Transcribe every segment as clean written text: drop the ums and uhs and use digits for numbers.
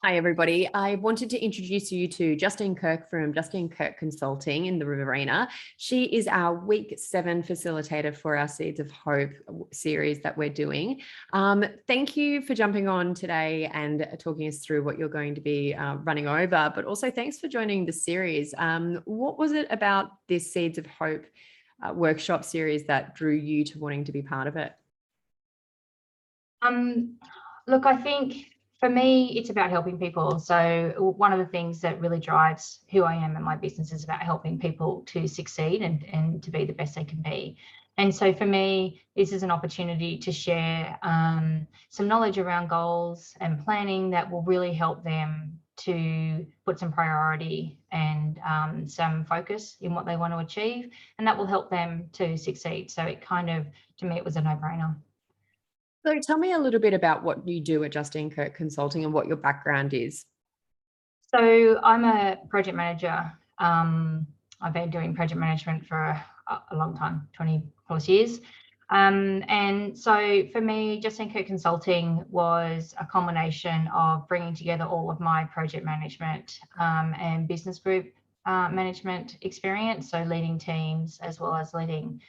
Hi, everybody. I wanted to introduce you to Justeen Kirk from Justeen Kirk Consulting in the Riverina. She is our week 7 facilitator for our Seeds of Hope series that we're doing. Thank you for jumping on today and talking us through what you're going to be running over, but also thanks for joining the series. What was it about this Seeds of Hope workshop series that drew you to wanting to be part of it? Look, I think for me, it's about helping people. So one of the things that really drives who I am and my business is about helping people to succeed and to be the best they can be. And so for me, this is an opportunity to share some knowledge around goals and planning that will really help them to put some priority and some focus in what they want to achieve, and that will help them to succeed. So it kind of, to me, it was a no-brainer. So tell me a little bit about what you do at Justeen Kirk Consulting and what your background is. So I'm a project manager. I've been doing project management for a long time, 20 plus years. And so for me, Justeen Kirk Consulting was a combination of bringing together all of my project management and business group management experience. So leading teams as well as leading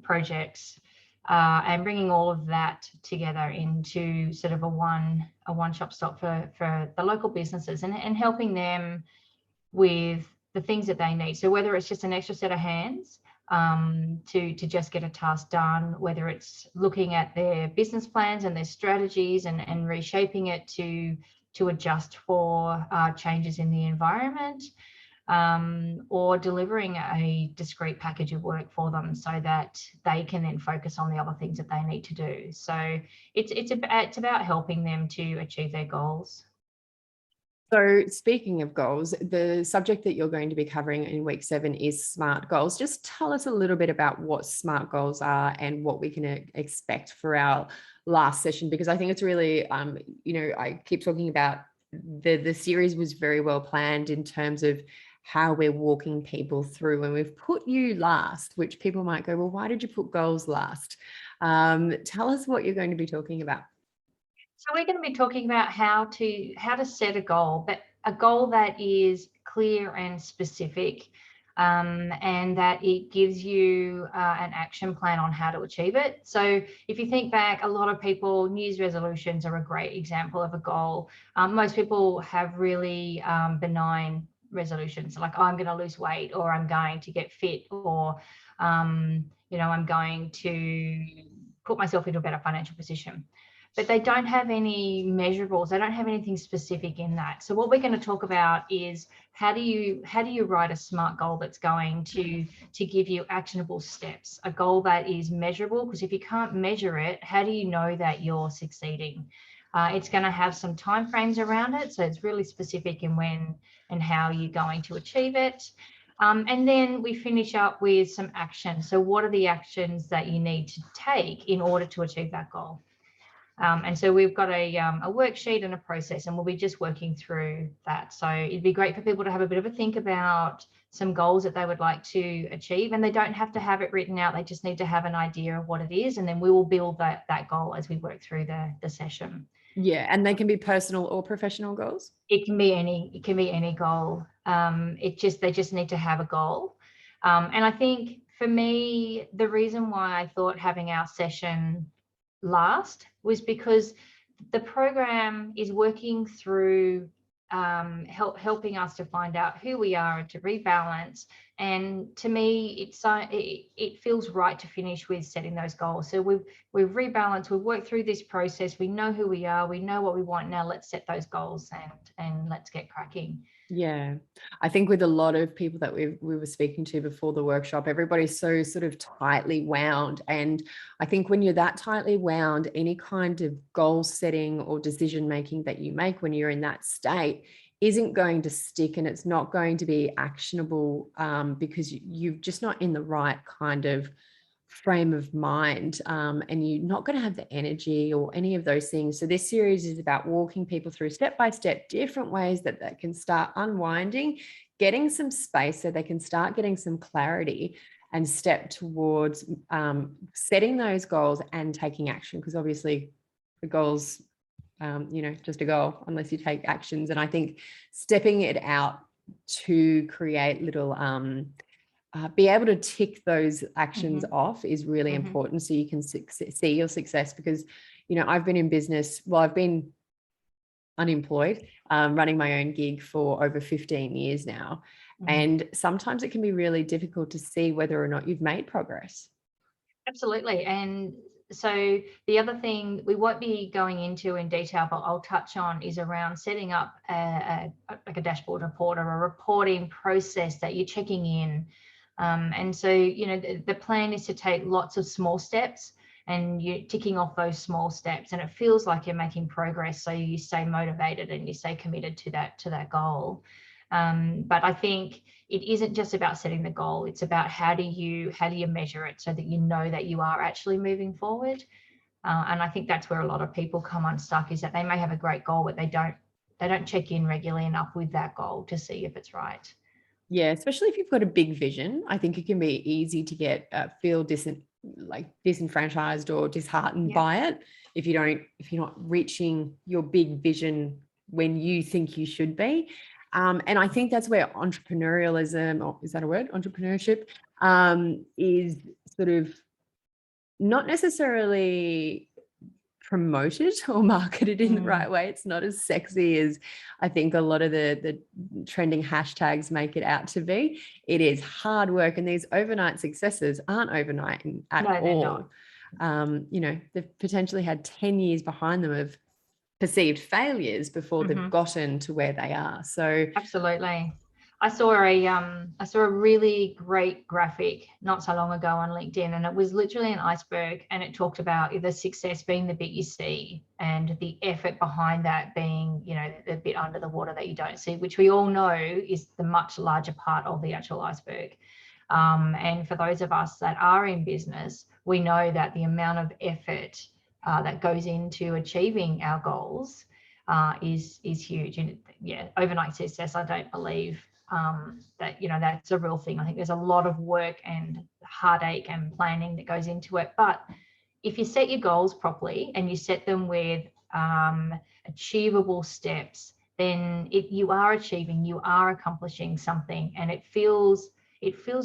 projects. And bringing all of that together into sort of a one-shop stop for the local businesses and helping them with the things that they need. So whether it's just an extra set of hands to just get a task done, whether it's looking at their business plans and their strategies and reshaping it to adjust for changes in the environment, or delivering a discrete package of work for them so that they can then focus on the other things that they need to do. So it's about helping them to achieve their goals. So speaking of goals, the subject that you're going to be covering in week 7 is SMART goals. Just tell us a little bit about what SMART goals are and what we can expect for our last session, because I think it's really, I keep talking about the series was very well planned in terms of how we're walking people through, and we've put you last, which people might go, well, why did you put goals last? Tell us what you're going to be talking about. So we're going to be talking about how to set a goal, but a goal that is clear and specific, and that it gives you an action plan on how to achieve it. So if you think back, a lot of people, New Year's resolutions are a great example of a goal. Most people have really benign resolutions, like I'm going to lose weight, or I'm going to get fit, or I'm going to put myself into a better financial position. But they don't have any measurables. They don't have anything specific in that. So what we're going to talk about is how do you write a SMART goal that's going to give you actionable steps, a goal that is measurable, because if you can't measure it, how do you know that you're succeeding? It's going to have some timeframes around it, so it's really specific in when and how you're going to achieve it. And then we finish up with some action. So what are the actions that you need to take in order to achieve that goal? And so we've got a worksheet and a process, and we'll be just working through that. So it'd be great for people to have a bit of a think about some goals that they would like to achieve, and they don't have to have it written out. They just need to have an idea of what it is, and then we will build that goal as we work through the session. Yeah, and they can be personal or professional goals. It can be any goal. They just need to have a goal. And I think for me, the reason why I thought having our session last was because the program is working through helping us to find out who we are and to rebalance. And to me, it feels right to finish with setting those goals. So we've rebalanced, we've worked through this process, we know who we are, we know what we want. Now let's set those goals and let's get cracking. Yeah, I think with a lot of people that we were speaking to before the workshop, everybody's so sort of tightly wound. And I think when you're that tightly wound, any kind of goal setting or decision making that you make when you're in that state isn't going to stick, and it's not going to be actionable because you're just not in the right kind of frame of mind, and you're not going to have the energy or any of those things. So this series is about walking people through step by step different ways that they can start unwinding, getting some space so they can start getting some clarity and step towards setting those goals and taking action, because obviously the goals just a goal unless you take actions. And I think stepping it out to create little be able to tick those actions off is really important, so you can see your success. Because I've been in business, I've been unemployed, running my own gig for over 15 years now, and sometimes it can be really difficult to see whether or not you've made progress. Absolutely. And so the other thing we won't be going into in detail, but I'll touch on, is around setting up like a dashboard report or a reporting process that you're checking in. And so, the plan is to take lots of small steps, and you're ticking off those small steps, and it feels like you're making progress. So you stay motivated and you stay committed to that goal. But I think it isn't just about setting the goal. It's about how do you measure it so that you know that you are actually moving forward. And I think that's where a lot of people come unstuck, is that they may have a great goal, but they don't check in regularly enough with that goal to see if it's right. Yeah, especially if you've got a big vision. I think it can be easy to get feel disenfranchised or disheartened by it if you're not reaching your big vision when you think you should be. And I think that's where entrepreneurialism, or is that a word? Entrepreneurship, is sort of not necessarily promoted or marketed in the right way. It's not as sexy as I think a lot of the trending hashtags make it out to be. It is hard work, and these overnight successes aren't overnight at all. They've potentially had 10 years behind them of perceived failures before they've gotten to where they are. So absolutely. I saw a really great graphic not so long ago on LinkedIn, and it was literally an iceberg, and it talked about the success being the bit you see and the effort behind that being, the bit under the water that you don't see, which we all know is the much larger part of the actual iceberg. And for those of us that are in business, we know that the amount of effort that goes into achieving our goals is huge. And overnight success, I don't believe that that's a real thing. I think there's a lot of work and heartache and planning that goes into it. But if you set your goals properly and you set them with achievable steps, then you are accomplishing something, and it feels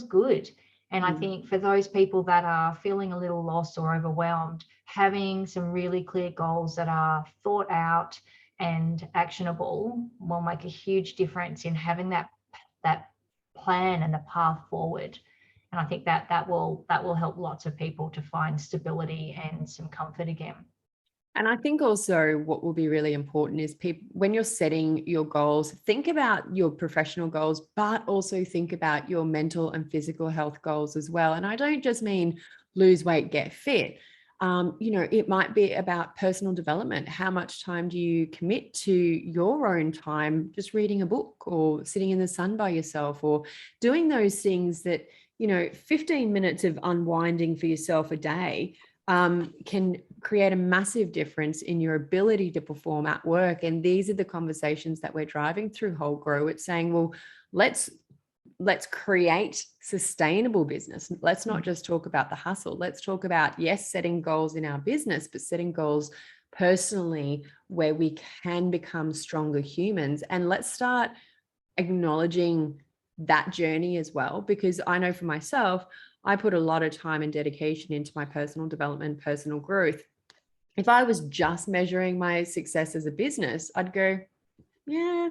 good. And I think for those people that are feeling a little lost or overwhelmed, having some really clear goals that are thought out and actionable will make a huge difference in having that plan and the path forward. And I think that will help lots of people to find stability and some comfort again. And I think also what will be really important is when you're setting your goals, think about your professional goals, but also think about your mental and physical health goals as well. And I don't just mean lose weight, get fit. It might be about personal development. How much time do you commit to your own time, just reading a book or sitting in the sun by yourself, or doing those things that, 15 minutes of unwinding for yourself a day can create a massive difference in your ability to perform at work. And these are the conversations that we're driving through Whole Grow. It's saying, well, let's create sustainable business. Let's not just talk about the hustle. Let's talk about, yes, setting goals in our business, but setting goals personally where we can become stronger humans. And let's start acknowledging that journey as well, because I know for myself, I put a lot of time and dedication into my personal development, personal growth. If I was just measuring my success as a business, I'd go, yeah,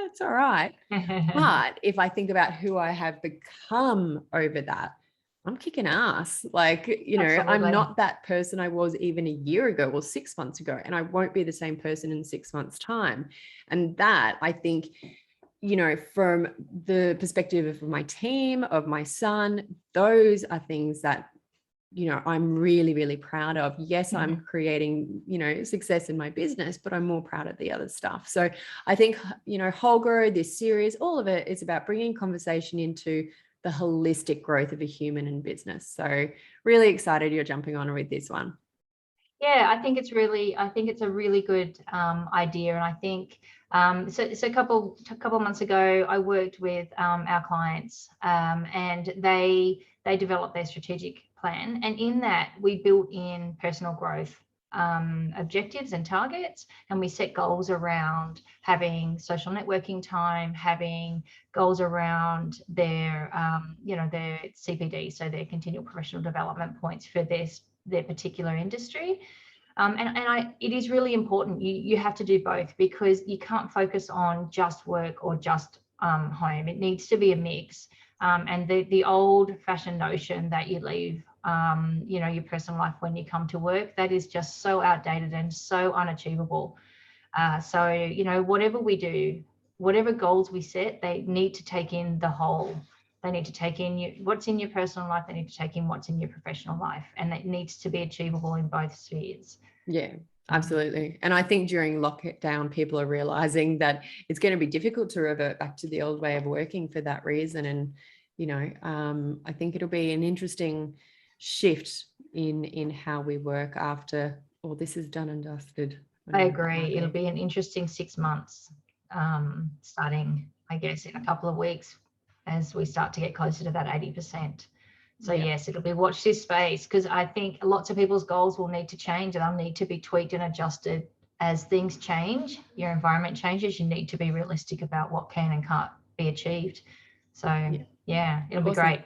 it's all right. But if I think about who I have become over that, I'm kicking ass. Absolutely. I'm not that person I was even a year ago or 6 months ago, and I won't be the same person in 6 months' time. And that, I think, from the perspective of my team, of my son, those are things that, I'm really, really proud of. Yes, I'm creating, success in my business, but I'm more proud of the other stuff. So I think, Whole Grow, this series, all of it is about bringing conversation into the holistic growth of a human and business. So really excited you're jumping on with this one. Yeah, I think it's a really good idea. And I think, so a couple months ago, I worked with our clients, and they developed their strategic plan. And in that, we built in personal growth objectives and targets, and we set goals around having social networking time, having goals around their their CPD, so their continual professional development points for their particular industry. It is really important. You have to do both, because you can't focus on just work or just home. It needs to be a mix. And the old-fashioned notion that you leave your personal life when you come to work, that is just so outdated and so unachievable. So whatever we do, whatever goals we set, they need to take in the whole. They need to take in what's in your personal life. They need to take in what's in your professional life, and it needs to be achievable in both spheres. Yeah, absolutely. And I think during lockdown, people are realizing that it's going to be difficult to revert back to the old way of working for that reason. And I think it'll be an interesting shift in how we work after all this is done and dusted. I agree. It'll be an interesting 6 months, starting, I guess, in a couple of weeks, as we start to get closer to that 80%. So yes, it'll be watch this space, because I think lots of people's goals will need to change, and they'll need to be tweaked and adjusted as things change. Your environment changes. You need to be realistic about what can and can't be achieved. So yeah, it'll be great.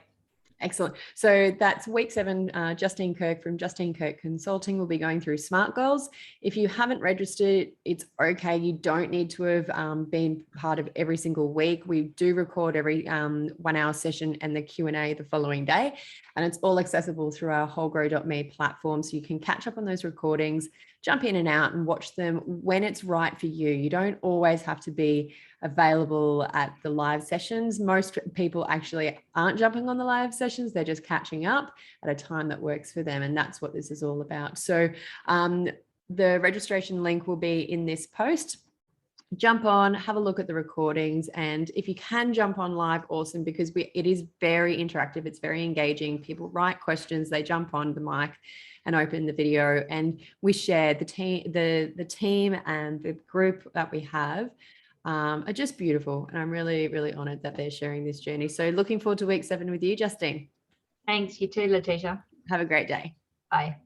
Excellent. So that's week 7. Justeen Kirk from Justeen Kirk Consulting will be going through SMART goals. If you haven't registered, it's okay. You don't need to have been part of every single week. We do record every 1 hour session and the Q&A the following day. And it's all accessible through our wholegrow.me platform. So you can catch up on those recordings, jump in and out and watch them when it's right for you. You don't always have to be available at the live sessions. Most people actually aren't jumping on the live sessions. They're just catching up at a time that works for them. And that's what this is all about. So the registration link will be in this post. Jump on, have a look at the recordings. And if you can jump on live, awesome, because it is very interactive. It's very engaging. People write questions, they jump on the mic and open the video, and we share the team and the group that we have are just beautiful. And I'm really, really honored that they're sharing this journey. So looking forward to week 7 with you, Justine. Thanks. You too, Letitia. Have a great day. Bye.